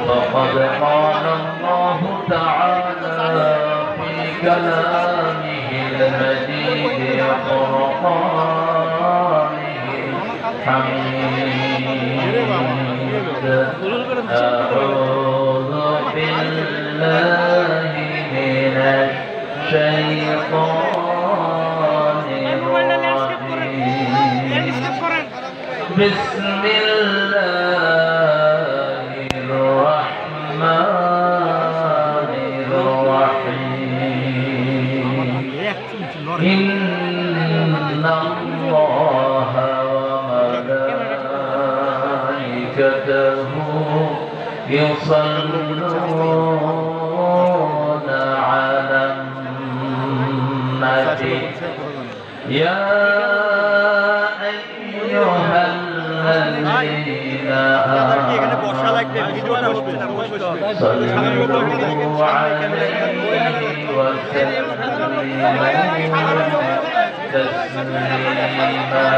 فقد قال الله تعالى في كلامه المجيد وفرقانه الحميد أعوذ بالله من الشيطان الرجيم بسم الله الرحمن الرحيم إن الله وملائكته يصلون على النبي يا أيها الذين آمنوا صلوا عليه وسلموا تسليما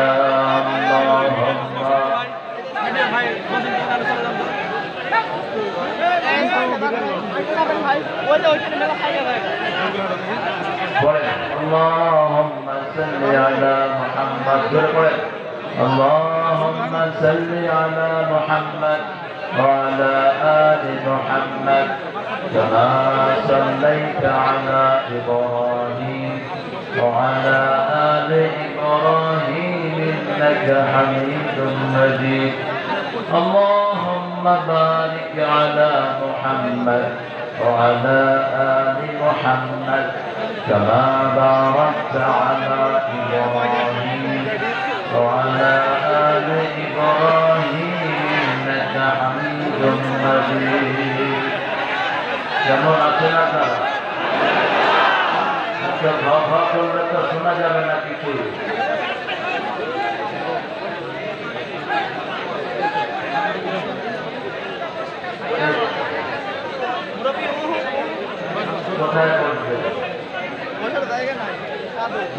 اللهم صل على محمد اللهم صل على محمد وعلى آل محمد كما صليت على إبراهيم وعلى آل إبراهيم إنك حميد مجيد اللهم بارك على محمد وعلى آل محمد كما باركت على إبراهيم وعلى آل إبراهيم إنك حميد مجيد কেমন আছেন আপনারা? ভাব করলে তো শোনা যাবে না কিছু। কোথায় বলছে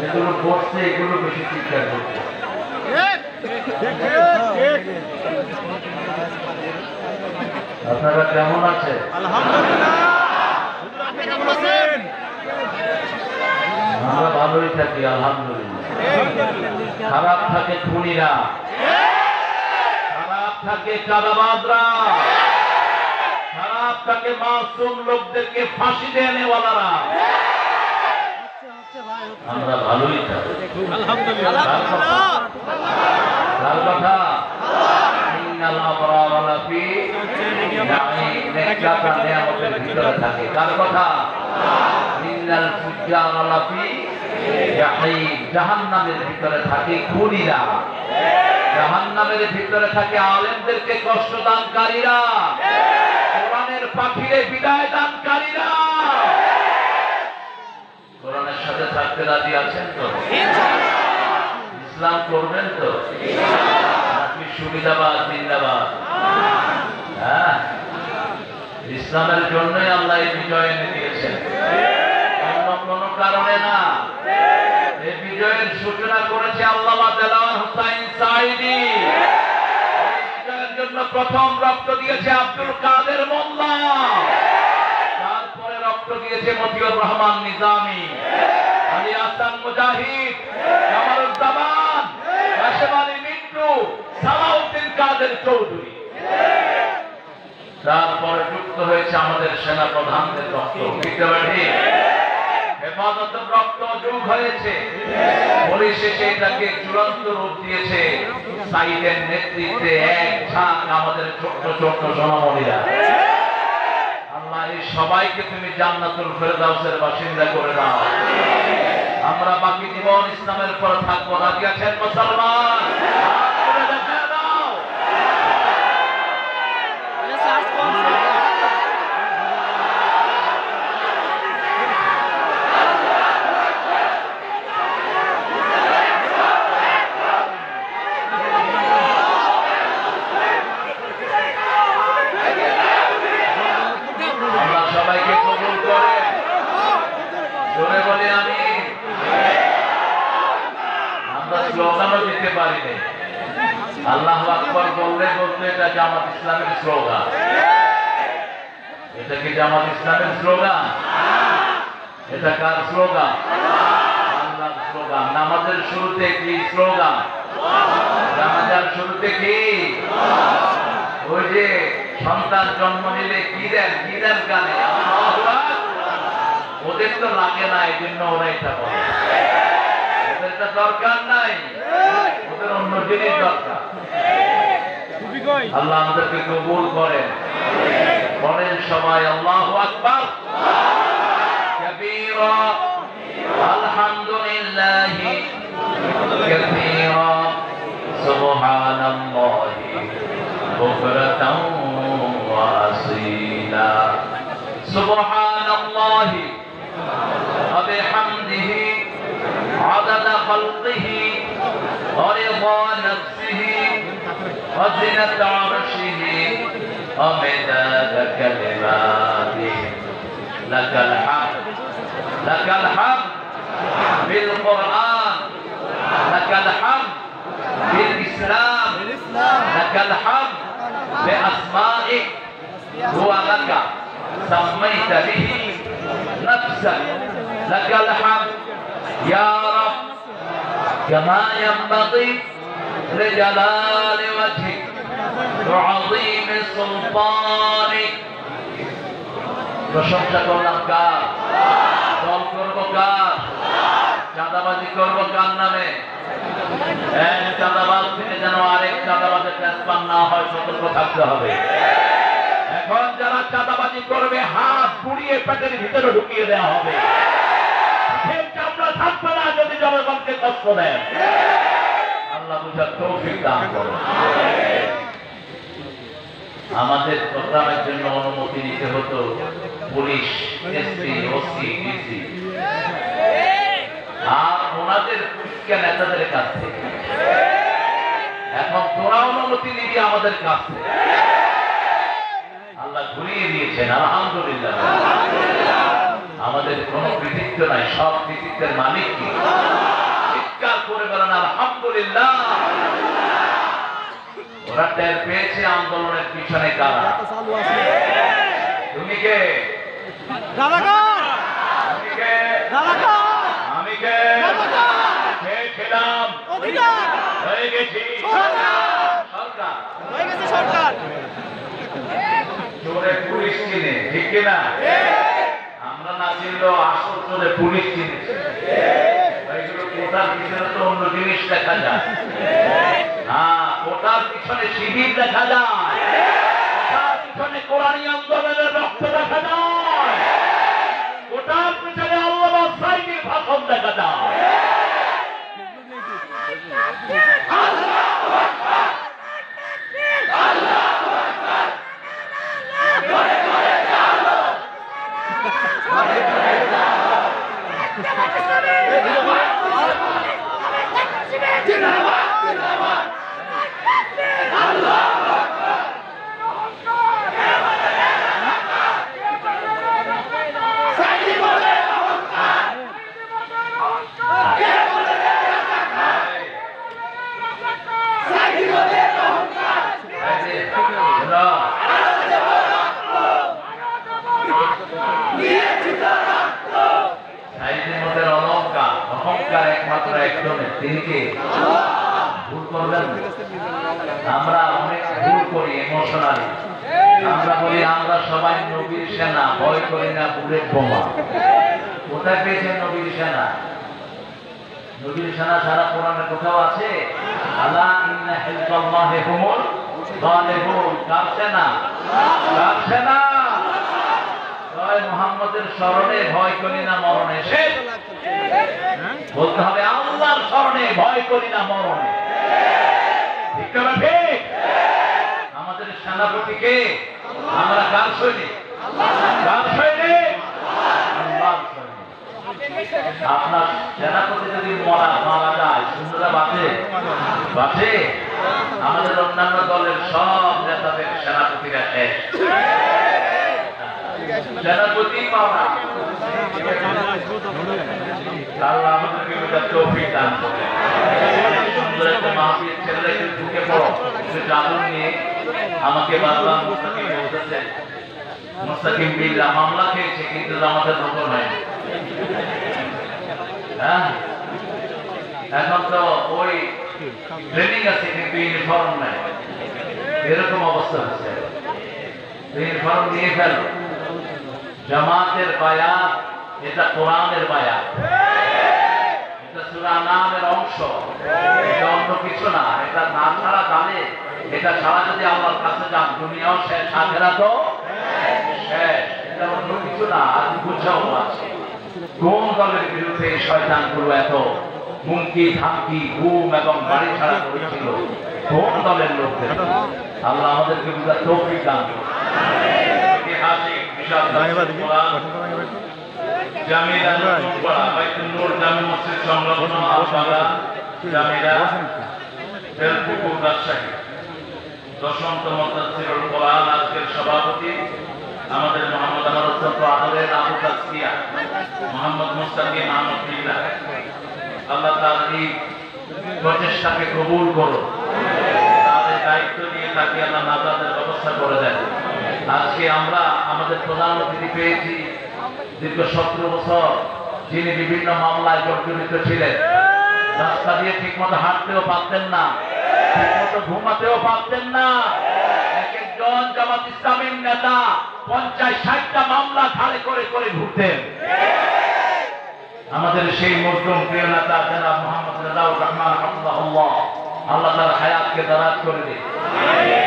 যেগুলো বসছে এগুলো বেশি শিক্ষা করছে। আপনারা কেমন আছে? আমরা ভালোই থাকি আলহামদুলিল্লাহ। খারাপ থাকে খুনিরা, খারাপ থাকে চাঁদাবাজরা, খারাপ থাকে মাসুম লোকদেরকে ফাঁসি দেওয়ালারা। আমরা ভালোই থাকি আলহামদুলিল্লাহ। কার কথা? ইন্নাল আবরারা লাফি নাঈম, নেককাররা নিয়ামতের ভিতরে থাকে। কার কথা? ইন্নাল ফুজ্জারা লাফি জাহিম, জাহান্নামের ভিতরে থাকে খুনিরা। জাহান্নামের ভিতরে থাকে আলেমদেরকে কষ্ট দানকারীরা, কোরআনের পাখিরে বিদায় দানকারীরা। কোরআনের সাথে থাকতে রাজি আছেন তো? ইসলাম করবেন তো? নাকি সুবিধাবাদ জিন্দাবাদ? হ্যাঁ, ইসলামের জন্যই আল্লাহ এই বিজয় এনে দিয়েছেন, অন্য কোন কারণে না। এই বিজয়ের সূচনা করেছে আল্লামা দেলাওয়ার হোসাইন সাঈদী। এই বিজয়ের জন্য প্রথম রক্ত দিয়েছে আব্দুল কাদের মোল্লা, তারপরে রক্ত দিয়েছে মতিউর রহমান নিজামী, আলী হাসান মুজাহিদ, কামারুজ্জামান, কাশেম আলী মিন্টু, সালাউদ্দিন কাদের চৌধুরী। তারপরে যুক্ত হয়েছে আমাদের সেনা প্রধানদের রক্ত, হেফাজতের রক্ত যোগ হয়েছে। পরিশেষে এটাকে চূড়ান্ত রূপ দিয়েছে সাইদের নেতৃত্বে এক ঝাঁক আমাদের ছোট্ট ছোট্ট সোনামণিরা। আল্লাহ এই সবাইকে তুমি জান্নাতুল ফেরদাউসের বাসিন্দা করে দাও। আমরা বাকি জীবন ইসলামের পর থাকবো। রাজি আছেন মুসলমান? স্লোগানও দিতে পারিনি। আল্লাহু আকবার বললে বলতে এটা জামাত ইসলামের স্লোগান। এটা কি জামাত ইসলামের স্লোগান? এটা কার স্লোগান? আল্লাহর স্লোগান। নামাজের শুরুতে কি স্লোগান? জানাজার শুরুতে কি? ওই যে সন্তান জন্ম নিলে কি দেন গানে? ওদের তো লাগে না, এই জন্য ওরা এটা বলে। ওদের তো দরকার নাই, ওদের অন্য জিনিস দরকার। আল্লাহ আমাদেরকে কবুল করেন। বলেন সবাই আল্লাহু আকবার কাবীরা আলহামদুলিল্লাহি কাসীরা সুবহানাল্লাহি বুকরাতাও ওয়া আসীলা সুবহানাল্লাহি ওয়া বিহামদিহি আদাদা খালকিহি ওয়া রিদা নাফসিহি وزنة عرشه ومداد كلماته لك الحمد بالقرآن لك الحمد بالإسلام لك الحمد بأسمائك هو لك سميت به نفسك لك الحمد يا رب كما ينبغي لجلال وجهك وعظيم سلطانك প্রশংসা করলাম কার? দল করবো কার? চাঁদাবাজি করবো কার নামে? এক চাঁদাবাজ থেকে যেন আরেক চাঁদাবাজের ট্রান্সফার না হয় সতর্ক থাকতে হবে। এখন যারা চাঁদাবাজি করবে হাত পুড়িয়ে পেটের ভিতরে ঢুকিয়ে দেওয়া হবে। চামড়া থাকবে না যদি জনগণকে কষ্ট দেয়। আল্লাহ বুঝার তৌফিক দান করুন। আমাদের প্রোগ্রামের জন্য অনুমতি নিতে হতো পুলিশ, এসপি, ওসি, ডিসি আর ওনাদের পুলিশকে নেতাদের কাছ থেকে। এখন তোরা অনুমতি নিবি আমাদের কাছ থেকে। আল্লাহ ঘুরিয়ে দিয়েছেন, আলহামদুলিল্লাহ। আমাদের কোনো কৃতিত্ব নাই, সব কৃতিত্বের মালিক কি? চিৎকার করে বলেন আলহামদুলিল্লাহ। ওরা টের পেয়েছে আন্দোলনের পিছনে কারা। তুমি কে? আমি কে? ছিলাম, হয়ে গেছি সরকার। চোরে পুলিশ চিনে, ঠিক কিনা? আমরা না চিনলেও আসল চোরে পুলিশ চিনেছে। কোটার পিছনে তো অন্য জিনিস দেখা যায়। হ্যাঁ, কোটার পিছনে শিবির দেখা যায়, কোটার পিছনে কোরআনী আন্দোলনের রক্ত দেখা যায়, কোটার পিছনে আল্লামা সাইদির ভাষণ দেখা যায়। অহংকার একমাত্র একজনের, তিনি কে? ভুল করবেন। আমরা অনেক ভুল করি ইমোশনালি। আমরা বলি আমরা সবাই নবীর সেনা, ভয় করি না বুলেট বোমা। কোথায় পেয়েছেন নবীর সেনা? নবীর সেনা সারা কোরআনে কোথাও আছে? আলা ইন্না হিজবাল্লাহি হুমুল গালিবুন। কার সেনা? কার সেনা? জয় মুহাম্মদের শরণে ভয় করি না মরণে। শেষ বলতে হবে আল্লাহর শরণে ভয় করি না মরণে। ঠিক না ঠিক? আমাদের সেনাপতিকে আমরা কার সৈনিক? কার সৈনিক? আল্লাহর সৈনিক। আপনার সেনাপতি যদি মারা যায়, সুন্দরা বাঁচে। আমাদের অন্যান্য দলের সব নেতাদের সেনাপতিরা শেষ। সেনাপতি পাওয়া আল্লাহ আমাদেরকে তৌফিক দান করেন। সুন্দর একটা মাহফিল ছেলেকে ঢুকে পড়ো, জাদু নিয়ে আমাকে বারবার বলতেছে মুস্তাকিম বিল্লাহ মামলা খেয়েছে কিন্তু আমাদের নকল হয়নি। হ্যাঁ, এখন তো ওই ট্রেনিং আছে কিন্তু ইউনিফর্ম নাই, এরকম অবস্থা হচ্ছে। ইউনিফর্ম নিয়ে ফেল। জামাতের বায়াত এটা কোরআনের বায়াত, এটা সূরা নামের অংশ, এটা অন্য কিছু না। এটা না ছাড়া জানে, এটা ছাড়া যদি আল্লাহর কাছে যান দুনিয়াও শেষ, আখিরাতও শেষ। এটা অন্য কিছু না। আজ বুঝাও আছে কোন দলের বিরুদ্ধে এই শয়তানগুলো এত হুমকি ধামকি ঘুম এবং বাড়ি ছাড়া করেছিল, কোন দলের লোকদের। আল্লাহ আমাদেরকে বুঝার তৌফিক দান করুন। ঐতিহাসিক বিশাল জামিরা নূরপাড়া বাইতুল নূর জামে মসজিদ সংলগ্ন আলবাগা জামিরা তেলপুকুর রাজশাহী 10তম তাফসীরুল কোরআন আজকের সভাপতি আমাদের মোহাম্মদ আমার অত্যন্ত আদরের আবু তাসকিয়া মোহাম্মদ মুস্তাকিম আহমদ বিল্লাহ। আল্লাহ তার এই প্রচেষ্টাকে কবুল করুন, তাদের দায়িত্ব নিয়ে তাকে আল্লাহ নাজাতের ব্যবস্থা করে দেন। আজকে আমরা আমাদের প্রধান অতিথি পেয়েছি দীর্ঘ 17 বছর, যিনি বিভিন্ন মামলায় জড়িত ছিলেন। রাস্তা দিয়ে ঠিক মতো হাঁটতেও পারতেন না, ঠিক মতো ঘুমাতেও পারতেন না। এক একজন জামাত ইসলামের নেতা 50-60টা মামলা ঘাড়ে করে করে ঘুরতেন। আমাদের সেই মজলুম প্রিয় নেতা জনাব মোহাম্মদ রেজাউর রহমান হাফিজাহুল্লাহ, আল্লাহ তার হায়াতকে দারাজ করে দিন।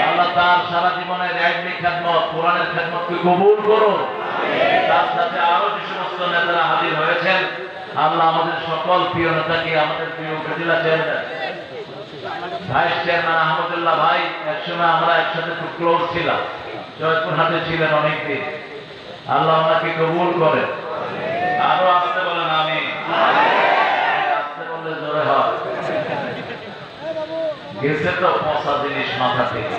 আল্লাহ তার সারা জীবনের ইলমি খেদমত, কোরআনের খেদমতকে কবুল করুন। তার সাথে আরো যে সমস্ত নেতারা হাজির হয়েছেন, আল্লাহ আমাদের সকল প্রিয় নেতাকে, আমাদের প্রিয় উপজেলা চেয়ারম্যান ভাইস চেয়ারম্যান আহমদুল্লাহ ভাই, একসময় আমরা একসাথে খুব ক্লোজ ছিলাম, জয়পুরহাটে ছিলেন অনেকদিন। আল্লাহ ওনাকে কবুল করেন। আরো আসতে বলেন আমিন। আসতে বললে জোরে হয়। গেছে তো পচা জিনিস মাথা থেকে,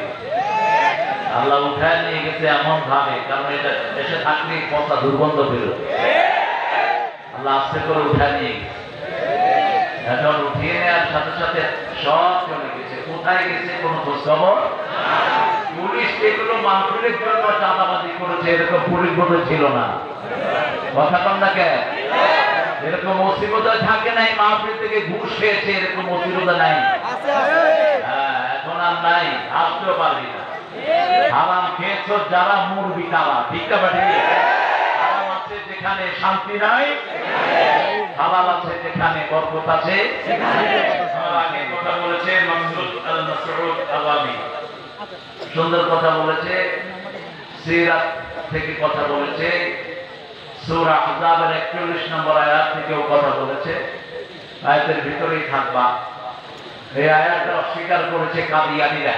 আল্লাহ উঠায় নিয়ে গেছে এমন ভাবে, কারণ এটা এসে থাকলে পচা দুর্গন্ধ বেরো। আল্লাহ আস্তে করে উঠায় নিয়ে গেছে। এখন উঠিয়ে নেওয়ার সাথে সাথে সব চলে গেছে। কোথায় গেছে কোনো খোঁজ খবর। পুলিশ এগুলো মাহফিলের জন্য চাঁদাবাজি করেছে, এরকম পুলিশ বোধ ছিল না। কথা কম না কেন? এরকম মুসিবতা থাকে নাই, মাহফিল থেকে ঘুষ খেয়েছে, এরকম মুসিবতা নাই। এখন আর নাই, আসতেও পারবি না। হারাম খেয়েছো যারা মুরবি তারা, ঠিক না বাড়ি? হারাম আছে যেখানে শান্তি নাই, হালাল আছে যেখানে বরকত আছে। আগে কথা বলেছে মাসউদ আল মাসউদ আওয়ামি, সুন্দর কথা বলেছে। সিরাত থেকে কথা বলেছে, সূরা আহজাবের 41 নম্বর আয়াত থেকেও কথা বলেছে। আয়াতের ভিতরেই থাকবা। এই আয়াতটা অস্বীকার করেছে কাদিয়ানীরা।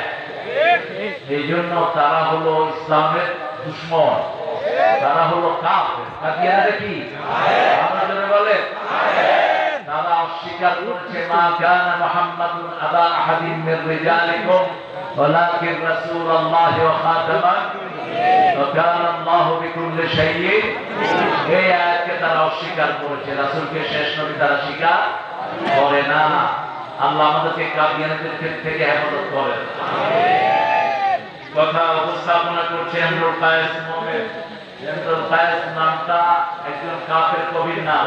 এই জন্য তারা হলো ইসলামের দুশমন, তারা হলো কাফের। কাদিয়ানীরা কি? আপনারা বলে তারা অস্বীকার করেছে মা কানা মুহাম্মাদুন আবা আহাদিন মির রিজালিকুম ওয়ালাকিন রাসূলুল্লাহি ওয়া খাতামান ওয়া কানা আল্লাহু বিকুল্লি শাইইন। এই আয়াতকে তারা অস্বীকার করেছে, রাসূলকে শেষ নবী তারা স্বীকার করে না। আল্লাহ আমাদেরকে কাদিয়ানীদের থেকে হেফাজত করেন। কথা উপস্থাপনা করছে ইমরুল কায়েস মুমিন। ইমরুল কায়েস নামটা একজন কাফের কবির নাম।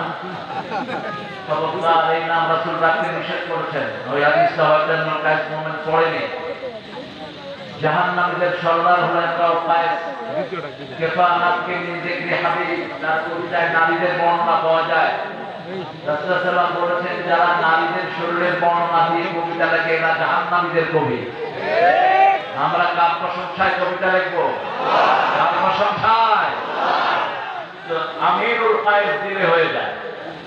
খবরদার, এই নাম রাসূল রাখতে নিষেধ করেছেন। ওই হাদিসটা হয়তো ইমরুল কায়েস মুমিন পড়েনি। জাহান্নামীদের সর্দার হলেন ইমরুল কায়েস। কেফানাতকে মিন যিকরি হাবিব, তার কবিতায় নারীদের বর্ণনা পাওয়া যায়। রাসূল সাল্লাল্লাহু আলাইহি ওয়াসাল্লাম বলেছেন, যারা নারীদের শরীরের বর্ণনা দিয়ে কবিতা লেখে এরা জাহান্নামীদের কবি। আমরা কার প্রশংসায় কবিতা লিখবো? কার প্রশংসায়? আমিরুল কায়েস দিলে হয়ে যায়,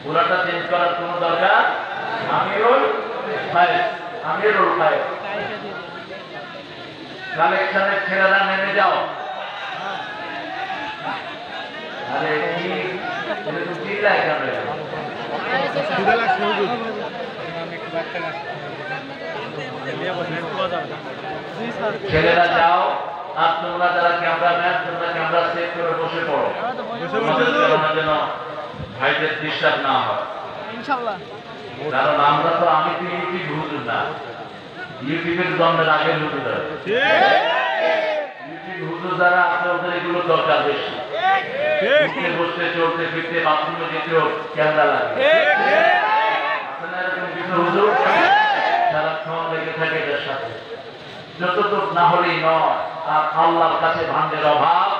পুরাটা চেঞ্জ করার কোনো দরকার। আমিরুল কায়েস, আমিরুল কায়েস। কালেকশনের ছেলেরা নেমে যাও। আরে কি এরকম চিল্লায় কেন? ছেলেরা যাও, আর তোমরা যারা ক্যামেরাম্যান তোমরা ক্যামেরা সেট করে বসে পড়ো, যেন ভাইদের ডিস্টার্ব না হয় ইনশাআল্লাহ। কারণ আমরা তো, আমি তো ইউটিউব হুজুর না, ইউটিউবের জন্মের আগে হুজুর। ইউটিউব হুজুর হুজুর যারা আছে ওদের এগুলো দরকার বেশি। উঠতে বসতে চলতে ফিরতে বাথরুমে যেতেও ক্যামেরা লাগে। এরকম কিছু হুজুর সারাক্ষণ লেগে থাকে এদের সাথে, যতটুক না হলেই নয়। আর আল্লাহর কাছে ভান্ডের অভাব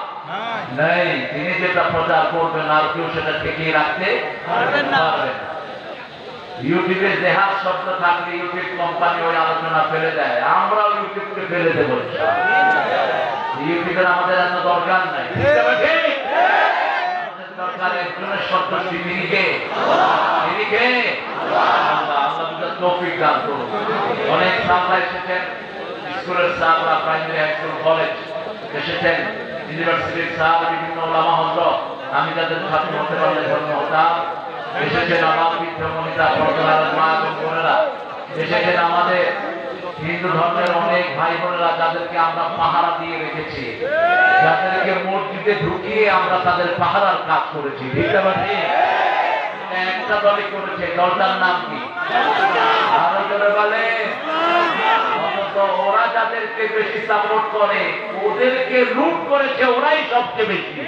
নেই, তিনি যেটা প্রচার করবেন আর কেউ সেটা ঠেকিয়ে রাখতে পারবেন না। ইউটিউবে জেহাদ শব্দ থাকলে ইউটিউব কোম্পানি ওই আলোচনা ফেলে দেয়, আমরাও ইউটিউবকে ফেলে দেবো। ইউটিউবের আমাদের এত দরকার নাই, দরকার একজনের সন্তুষ্টি। তিনি কে? আল্লাহ তৌফিক দান করুন। অনেক সাহাবা এসেছেন, স্কুলের সাহাবা, প্রাইমারি হাই স্কুল কলেজ এসেছেন, ইউনিভার্সিটির সাহাবা, বিভিন্ন ওলামা হযরত, আমি তাদের ছাত্র হতে পারলে ধন্য হতাম। এসেছেন আমার বৃদ্ধমণিতা, পর্দার মা এবং বোনেরা, এসেছেন আমাদের হিন্দু ধর্মের অনেক ভাই বোনেরা, যাদেরকে আমরা পাহারা দিয়ে রেখেছি, যাদেরকে মসজিদে ঢুকিয়ে আমরা তাদের পাহারার কাজ করেছি। একটা দলই করেছে, দলটার নাম কি? আরো জোরে বলে। ওরা যাদেরকে বেশি সাপোর্ট করে, ওদেরকে লুট করেছে ওরাই সবচেয়ে বেশি।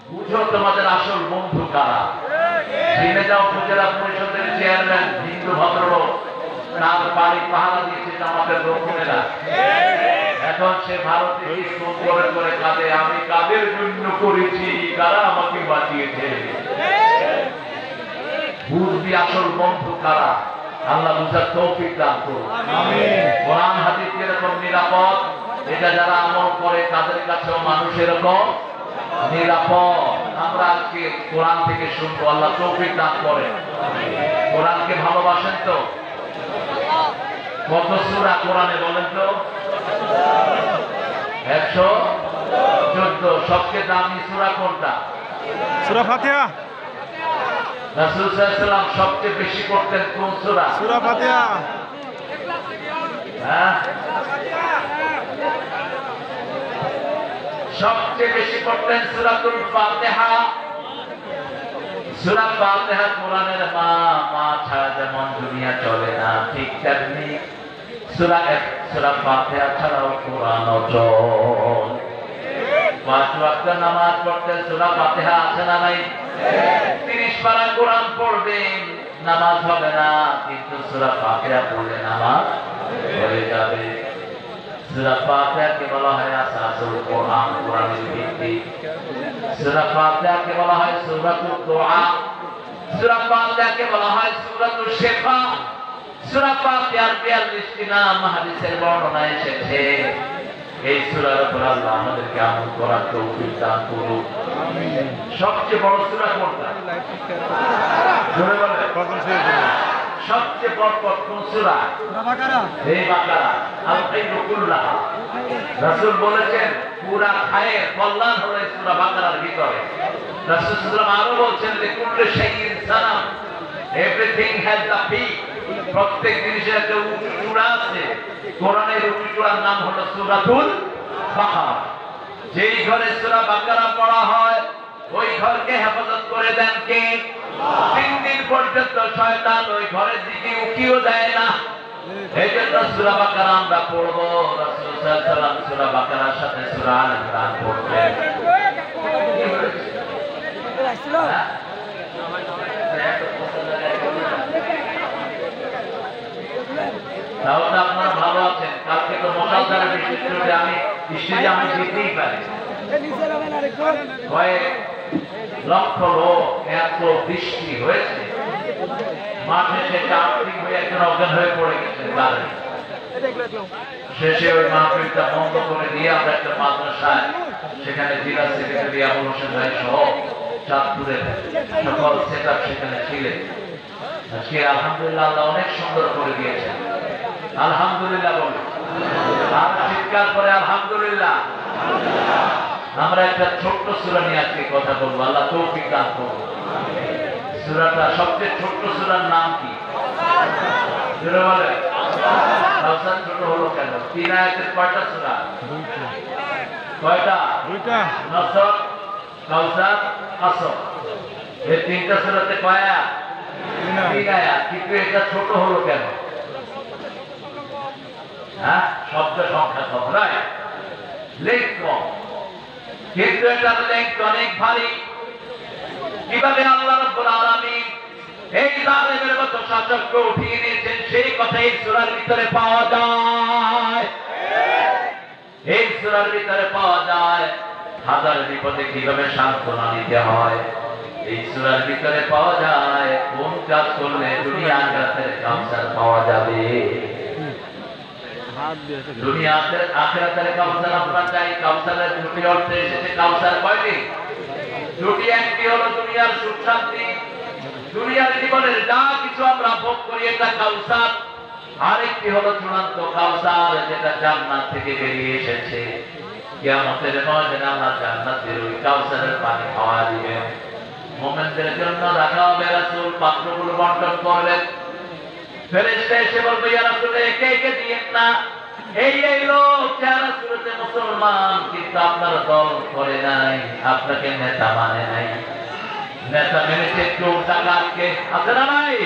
বুঝো তোমাদের আসল বন্ধু কারা। ঝিনাইদহ উপজেলা পরিষদের চেয়ারম্যান হিন্দু ভদ্রলোক, তার বাড়ি পাহারা দিয়েছে আমাদের লোকেরা। এখন সে ভারতে ফোন করে করে কাঁদে, আমি কাদের জন্য করেছি, কারা আমাকে বাঁচিয়েছে। বুঝবি আসল বন্ধু কারা। আল্লাহ বুঝার তৌফিক দান করুন। কোরআন হাদিস এরকম নিরাপদ, এটা যারা আমল করে তাদের কাছেও মানুষ এরকম নিরাপদ। আমরা আজকে কোরআন থেকে শুনবো, আল্লাহ তৌফিক দান করেন। কোরআনকে ভালোবাসেন তো? কত সূরা কোরআনে বলেন তো? 114। সবচেয়ে দামি সূরা কোনটা? সূরা ফাতিহা। রাসূল সাল্লাল্লাহু আলাইহি ওয়াসাল্লাম সবচেয়ে বেশি পড়তেন কোন সূরা? সূরা ফাতিহা। হ্যাঁ, সবচেয়ে বেশি পড়তেন সূরাতুল ফাতিহা। সূরা ফাতিহা কোরআনের মা, মা ছাড়া যেমন দুনিয়া চলে না, ঠিক তেমনি সূরা ফাতিহা ছাড়াও কোরআন অচল। 5 ওয়াক্ত নামাজ পড়তে সূরা ফাতিহা আছে না নাই? 30 পারা কোরআন পড়বেন, নামাজ হবে না, কিন্তু সূরা ফাতিহা পড়লে নামাজ হয়ে যাবে। সূরা ফাতিহাকে বলা হয় আসাসুল কোরআন, কোরআনের ভিত্তি। সূরা ফাতিহাকে বলা হয় সূরাতুদ দুআ, সূরা ফাতিহাকে বলা হয় সূরাতুশ শিফা। সূরা ফাতিহার 42টি নাম হাদিসের বর্ণনায় এসেছে। এই সূরার উপর আল্লাহ আমাদেরকে আমল করার তৌফিক দান করুন। আমিন। সবচেয়ে বড় সূরা কোনটা? জোরে বলেন। সবচেয়ে বড় কোন সূরা? বাকারা। এই বাকারা। আল-খায়রু কুল্লাহা। রাসূল বলেছেন পুরা খায়ের কল্যাণ হলো এই সূরা বাকারার ভিতরে। রাসূল সাল্লাল্লাহু আলাইহি আরো বলছেন যে কুল্লু শাইইন সালাম, এভরিথিং হ্যাজ আ পিক। প্রত্যেক জিনিসের একটা চূড়া আছে। কোরআনের চূড়ার নাম হলো সূরাতুল বাকারা। যেই ঘরে সূরা বাকারা পড়া হয় ওই ঘরকে হেফাজত করে দেন কে? 3 দিন পর্যন্ত শয়তান ওই ঘরের দিকে উকিও দেয় না। এই জন্য সূরা বাকারা আমরা পড়বো। রাসূল সাল্লাল্লাহু আলাইহি ওয়াসাল্লাম সূরা বাকারার সাথে সূরা আল ইমরান পড়তেন। তাহলে আপনারা ভালো আছেন। কালকে তো মশালধারে বৃষ্টি চলবে, আমি স্টেজে আমি যেতেই পারি। কয়েক লক্ষ লোক, এত বৃষ্টি হয়েছে, মাঠে সে চার্জিং হয়ে একজন অজ্ঞান হয়ে পড়ে গেছে। শেষে ওই মাহফিলটা বন্ধ করে দিয়ে আমরা একটা মাদ্রাসায়, সেখানে জেলা সেক্রেটারি আবুল হোসেন ভাই সহ চাঁদপুরের সকল সেটআপ সেখানে ছিলেন। আজকে আলহামদুলিল্লাহ আল্লাহ অনেক সুন্দর করে দিয়েছেন। আলহামদুলিল্লাহ বলে, আর চিৎকার করে আলহামদুলিল্লাহ। আমরা একটা ছোট্ট সূরা নিয়ে আজকে কথা বলবো, আল্লাহ তৌফিক দান করুন। সূরাটা সবচেয়ে ছোট্ট সূরার নাম কি? জোরে বলে। কাউসার ছোট হলো কেন? 3 আয়াতের কয়টা সূরা? কয়টা? 2টা। নাসর, কাউসার, আসর। এই 3টা সূরাতে কয় আয়াত? 3 আয়াত। কিন্তু এটা ছোট হলো কেন? হ্যাঁ, শব্দ সংখ্যা কম নয়। লেংথ কম, কিন্তু এটার লেংথ অনেক ভারী। কিভাবে আল্লাহ রাব্বুল আলামিন এই জালেমের মতো শাসককে উঠিয়ে নিয়েছেন সেই কথা এই সূরার ভিতরে পাওয়া যায়। এই সূরার ভিতরে পাওয়া যায় হাজার বিপদে কিভাবে সান্ত্বনা দিতে হয়। এই সূরার ভিতরে পাওয়া যায় কোন কাজ করলে দুনিয়া আখিরাতের কাউসার পাওয়া যাবে। দুনিয়াতে আখিরাতের কাউসার আপনার চাই। কাউসারের দুটি অর্থ এসেছে। কাউসার কয়টি? দুটি। একটি হলো দুনিয়ার সুখ শান্তি, দুনিয়ার জীবনের যা কিছু আমরা ভোগ করি এটা কাউসার। আরেকটি হলো চূড়ান্ত কাউসার, যেটা জান্নাত থেকে বেরিয়ে এসেছে। কিয়ামতের ময়দানে আল্লাহ জান্নাতের ওই কাউসারের পানি খাওয়া দিবেন। মুমিনদের জন্য রাখা হবে। রাসূল পাত্রগুলো বন্টন করবেন। ফেরেশতা এসে বলবে, ইয়া রাসূল একে একে দিয়েন না, এই লোক যারা শুরুতে মুসলমান কিন্তু আপনার দল করে নাই, আপনাকে নেতা মানে নাই। নেতা মেনেছে চোর ডাকাতকে, আছে না নাই?